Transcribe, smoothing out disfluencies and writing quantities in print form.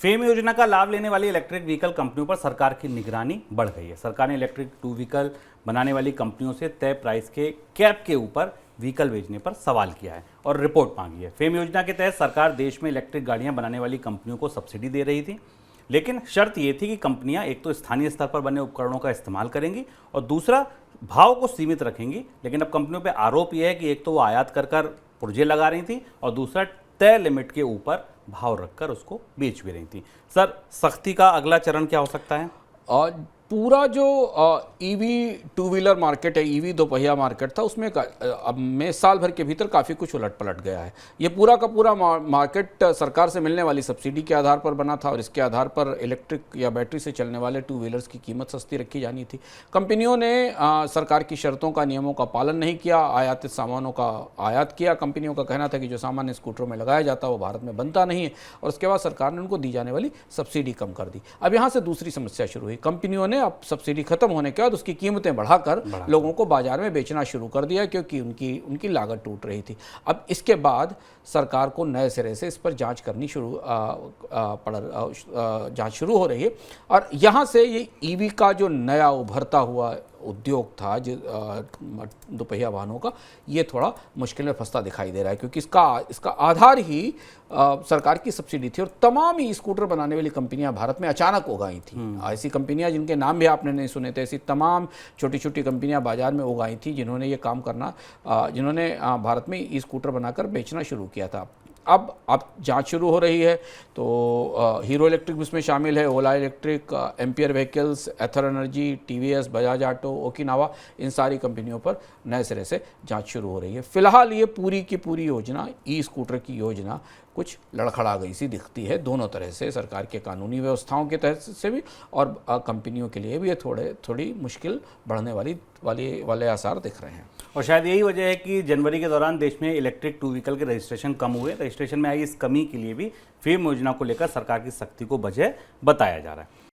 Fame योजना का लाभ लेने वाली इलेक्ट्रिक व्हीकल कंपनियों पर सरकार की निगरानी बढ़ गई है। सरकार ने इलेक्ट्रिक टू व्हीकल बनाने वाली कंपनियों से तय प्राइस के कैप के ऊपर व्हीकल बेचने पर सवाल किया है और रिपोर्ट मांगी है। फेम योजना के तहत सरकार देश में इलेक्ट्रिक गाड़ियां बनाने वाली कंपनियों को सब्सिडी दे रही थी, लेकिन शर्त ये थी कि कंपनियां एक तो स्थानीय स्तर पर बने उपकरणों का इस्तेमाल करेंगी और दूसरा भाव को सीमित रखेंगी। लेकिन अब कंपनियों पर आरोप यह है कि एक तो वो आयात कर पुर्जे लगा रही थी और दूसरा तय लिमिट के ऊपर भाव रखकर उसको बेच भी रही थी। सर, सख्ती का अगला चरण क्या हो सकता है? पूरा जो ईवी टू व्हीलर मार्केट है, ईवी दोपहिया मार्केट था, उसमें अब में साल भर के भीतर काफ़ी कुछ उलट पलट गया है। ये पूरा का पूरा मार्केट सरकार से मिलने वाली सब्सिडी के आधार पर बना था और इसके आधार पर इलेक्ट्रिक या बैटरी से चलने वाले टू व्हीलर्स की कीमत सस्ती रखी जानी थी। कंपनियों ने सरकार की शर्तों का, नियमों का पालन नहीं किया, आयातित सामानों का आयात किया। कंपनियों का कहना था कि जो सामान स्कूटरों में लगाया जाता है वो भारत में बनता नहीं है और उसके बाद सरकार ने उनको दी जाने वाली सब्सिडी कम कर दी। अब यहाँ से दूसरी समस्या शुरू हुई। कंपनियों ने अब सब्सिडी खत्म होने के बाद उसकी कीमतें बढ़ाकर लोगों को बाजार में बेचना शुरू कर दिया, क्योंकि उनकी लागत टूट रही थी। अब इसके बाद सरकार को नए सिरे से इस पर जांच करनी जांच शुरू हो रही है और यहाँ से ये ईवी का जो नया उभरता हुआ उद्योग था दोपहिया वाहनों का, ये थोड़ा मुश्किल में फंसता दिखाई दे रहा है, क्योंकि इसका आधार ही सरकार की सब्सिडी थी और तमाम ही स्कूटर बनाने वाली कंपनियां भारत में अचानक उगाई थी। ऐसी कंपनियां जिनके नाम भी आपने नहीं सुने थे, ऐसी तमाम छोटी छोटी कंपनियां बाजार में उगाई थी जिन्होंने ये काम करना, जिन्होंने भारत में ई स्कूटर बनाकर बेचना शुरू किया था। अब जांच शुरू हो रही है, तो हीरो इलेक्ट्रिक भी उसमें शामिल है, Ola electric, Ampere vehicles, Ather energy, TVS, Bajaj auto, Okinawa, इन सारी कंपनियों पर नए सिरे से जांच शुरू हो रही है। फिलहाल ये पूरी की पूरी योजना, ई स्कूटर की योजना, कुछ लड़खड़ा गई सी दिखती है दोनों तरह से, सरकार के कानूनी व्यवस्थाओं के तहत से भी और कंपनियों के लिए भी ये थोड़ी मुश्किल बढ़ने वाले आसार दिख रहे हैं। और शायद यही वजह है कि जनवरी के दौरान देश में इलेक्ट्रिक टू व्हीकल के रजिस्ट्रेशन कम हुए। रजिस्ट्रेशन में आई इस कमी के लिए भी फेम योजना को लेकर सरकार की सख्ती को वजह बताया जा रहा है।